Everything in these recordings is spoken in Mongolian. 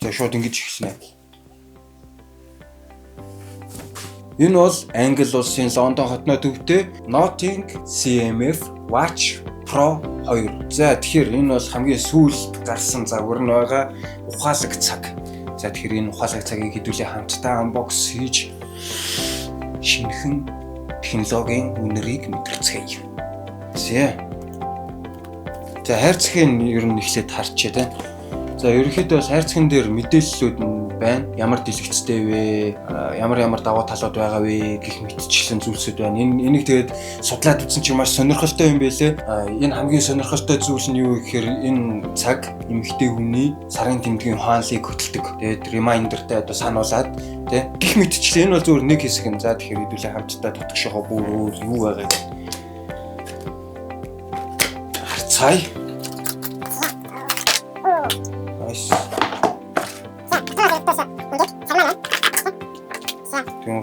За шууд ингэж эхэлнэ. Энэ бол Англи улсын Лондон хотноо төвтэй Nothing CMF Watch Pro 2. За тэгэхээр энэ бол хамгийн сүүлд гарсан загвар нь байгаа ухаалаг цаг. За тэгэхээр энэ ухаалаг цагийг хэдүүлээ хамтдаа unbox хийж шинэхэн технологийн үнэрийг мэдэрцгээе. За хайрцагын ер нь эхлээд харчээ те. За ерөнхийдөө бас хайрцагын дээр мэдээллүүд нь байна. Ямар дэлгэцтэй вэ? Ямар даваа талууд байгаа вэ гэх мэтчилсэн зүйлсүүд байна. Энийг тэгээд судлаад үзсэн чинь маш сонирхолтой юм байлээ. Энэ хамгийн сонирхолтой зүйл нь юу гэхээр энэ цаг эмэгтэй хүний сарын тэмдгийн хаалыг хөтэлдэг. Тэгээд ремайндертай одоо сануулад тий. Гэх мэтчлээ энэ бол зөвхөн нэг хэсэг юм. За тэгэхээр хэдүүлээ хамтдаа тутагшаага бүр юу байгаа гэх. Харцгаая.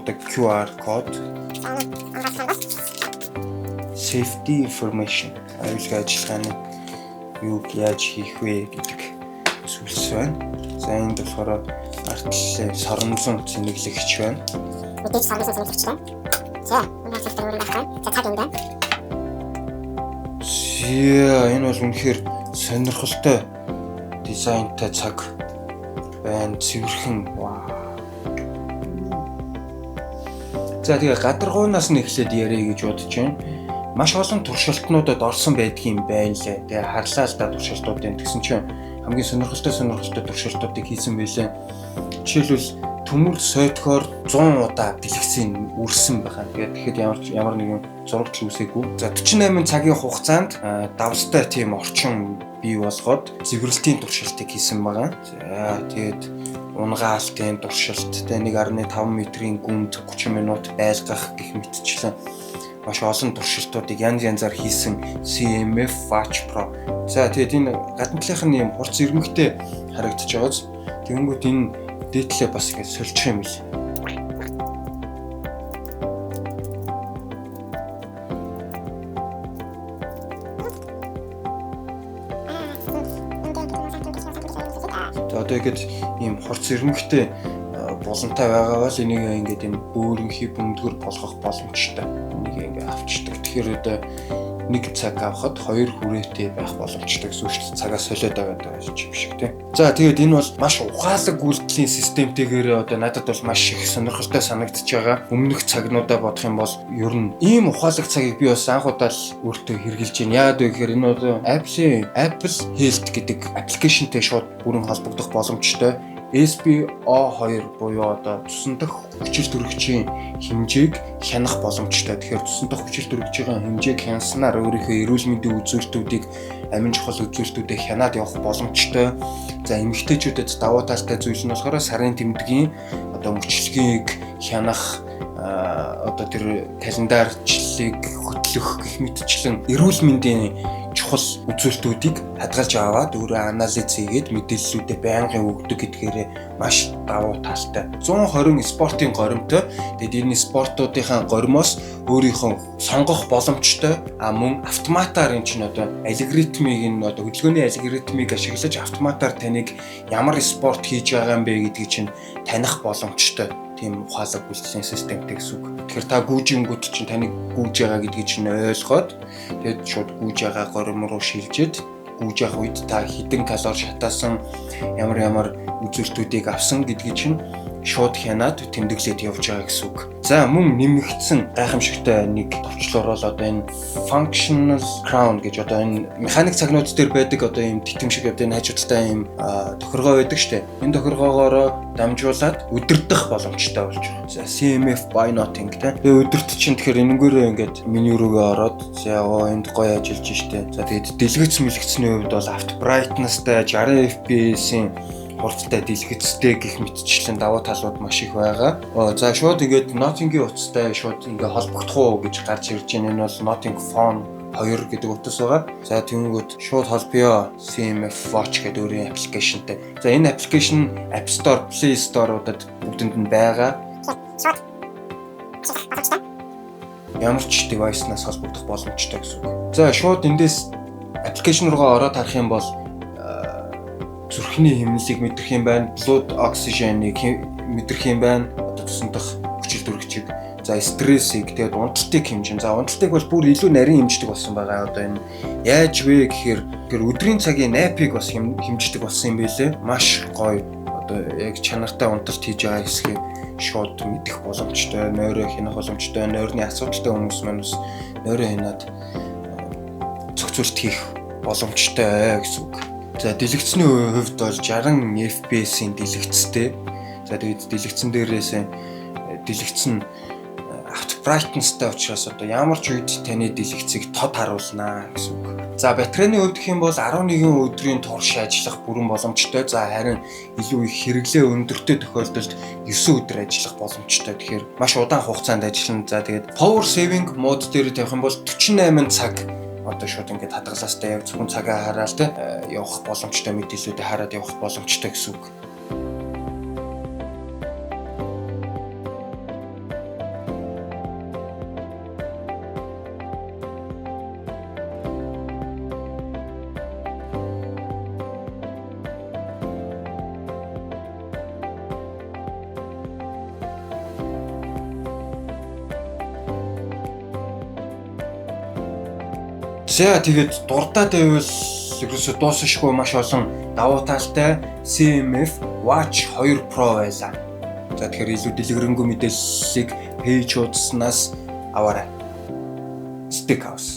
The QR code, safety information, аюулгүй ажиллагааны юу яаж хийх вэ гэдэг зүйлс байна. За энд болохоор артлын соронзон цэнэглэгч байна. Мэдээж соронзон цэнэглэгч байна. За энэ хэлбэр өөр байх байна. За цаг юм байна. Энэ бол үнэхээр сонирхолтой дизайнтай цаг байна. Цэвэрхэн. За тэгээ гадаргуунаас нь эхлээд яриа гэж бодож байна. Маш олон туршилтнуудад орсон байдгийн байна лээ. Тэгээ харлаа л да туршилтуудын тэгсэн чинь хамгийн сонирхолтой туршилтуудыг хийсэн байлээ. Жишээлбэл төмөр сойтхоор 100 удаа дэлгэцийн үрсэн байгаа. Тэгэхээр ямар нэгэн зурагт үүсээгүй. За 48 цагийн хугацаанд давстай тийм орчин бий болгоод зэвэрлэлтийн туршилтыг хийсэн байгаа. За тэгээд унгаалтын туршилттай 1.5 метрийн гүнд 30 минут байлгах гэх мэтчлэн маш олон туршилтуудыг янзаар хийсэн CMF Watch Pro. За тэгээд энэ гадна талынх нь юм хурц ирмэгтэй харагдаж байгааз тэгэнгүүт энэ дээдлээ бас ингэ сольчих юм бил. Одоо ингэж ийм хурц ирмэгтэй боломжтой байгаа бол энийг ингээд энэ өөрөнхий бөмбөр болгох боломжтой. Энийг ингээд авчдаг. Тэгэхээр одоо нэг цаг авахад 2 хүрээтэй байх боломжтой гэсэн үг шүү дээ. Цагаас солиод байгаа юм шиг тийм. За тэгээд энэ бол маш ухаалаг үйлдэлийн системтэйгээр одоо надад бол маш их сонирхолтой санагдчихж байгаа. Өмнөх цагнуудаа бодох юм бол ер нь ийм ухаалаг цагийг би бас анх удаа л өөртөө хэрэгжилж байна. Яагаад вэ гэхээр энэ одоо Apple Health гэдэг аппликейшнтэй шууд бүрэн холбогдох боломжтой. SpO2 буюу одоо цусан дахь хүчил төрөгчийн хэмжээг хянах боломжтой. Тэгэхээр цусан дахь хүчил төрөгчийн хэмжээг хянснаар өөрийнхөө эрүүл мэндийн үзүүлэлтүүдийг амин чухал үзүүлэлтүүдэд хянаад явах боломжтой. За эмэгтэйчүүдэд давуу талтай зүйл нь болохоор сарын тэмдгийн одоо мөчлөгийг хянах одоо тэр календарчлалыг хөтлөх гэх мэтчлэн эрүүл мэндийн чухал үзүүлэлтүүдийг хадгалж аваад өөрөө анализ хийгээд мэдээллүүдэд байнгын өгдөг гэдгээр маш давуу талтай. 120 спортын горимтой. Тэгэд энэ спортуудынхаа горимоос өөрийнхөө сонгох боломжтой. Мөн автоматар энэ чинь одоо алгоритмыг одоо хөдөлгөөний алгоритмыг ашиглаж автоматар таныг ямар спорт хийж байгаа юм бэ гэдгийг чинь таних боломжтой. Тийм ухаалаг үйлдлийн системтэй гэсэн үг. Тэгэхээр та гүйжингүүд чинь таныг гүйж байгаа гэдгийг чинь ойлгоод тэгээд шууд гүйж байгаа горим руу шилжээд гүйж явах үед та хэдэн калори шатаасан ямар үзүүлэлтүүдийг авсан гэдгийг чинь шууд хянаад тэмдэглээд явж байгаа гэсэн үг. За мөн нэмэгдсэн гайхамшигтай нэг товчлоор бол одоо энэ functional crown гэж одоо энэ механик цагнууд дээр байдаг одоо ийм титэм шиг одоо энэ хажуудтай ийм тохиргоо байдаг штэ. Энэ тохиргоогоор дамжуулаад өдөрдох боломжтой болж байгаа. За CMF by Nothing те. Тэгээ өдөрт чинь тэгэхээр энэнгээрээ ингээд меню рүүгээ ороод за энд гоё ажиллаж штэ. За тэгээд дэлгэц мэлгэцний хувьд бол auto brightness-тай 60 FPS-ийн хурдтай дэлгэцтэй гэх мэтчлэн даваа талууд маш их байгаа. За шууд ингээд Nothing-ийн утастай шууд ингээд холбогдох уу гэж гарч ирж байна. Энэ бол Nothing Phone 2 гэдэг утас байгаа. За тэгэнгүүт шууд холбоё CMF Watch гэдэг өөрийн аппликейшнтэй. За энэ аппликейшн App Store, Play Store-уудад бүгдэнд нь байгаа. Ямар ч девайснаас холбогдох боломжтой гэсэн үг. За шууд эндээс аппликейшн руугаа ороод харах юм бол зүрхний хэмнэлийг мэдрэх юм байна, blood oxygen-ыг мэдрэх юм байна. Одоо тусандах хүчил төрөгчийг, за стрессийг, тэгээд унталтыг хэмжин. За унталтыг бол бүр илүү нарийн хэмждэг болсон байгаа. Одоо энэ яаж вэ гэхээр өдрийн цагийн напыг бас хэмждэг болсон юм байлээ. Маш гоё. Одоо яг чанартай унталт хийж байгаа хэсгийг шууд мэдэх боломжтой, нойроо хянах боломжтой, нойрны асуудалтай хүмүүс маань бас нойроо хянаад зохицуулт хийх боломжтой гэсэн үг. За дэлгэцний хувьд бол 60 FPS-ийн дэлгэцтэй. За тэгээд дэлгэцэн дээрээс дэлгэцэн авто brightness-тай учраас одоо ямар ч үед таны дэлгэцийг тод харуулнаа гэсэн үг. За батарейны хувьд гэх юм бол 11 өдрийн турш ажиллах бүрэн боломжтой. За харин илүү их хэрэглээ өндөртэй тохиолдолд 9 өдөр ажиллах боломжтой. Тэгэхээр маш удаан хугацаанд ажиллана. За тэгээд power saving mode дээр тавих юм бол 48 цаг одоо шууд ингээд хадгалаастай яг зөвхөн цагаа хараад явах боломжтой, мэдээллүүдээ хараад явах боломжтой гэсэн үг. За тэгээд дурдаад байвал ерөөсөө дуусахгүй маш олон давуу талтай CMF Watch 2 Pro байлаа. За тэгэхээр илүү дэлгэрэнгүй мэдээллийг пэйж хуудаснаас аваарай. Stick house.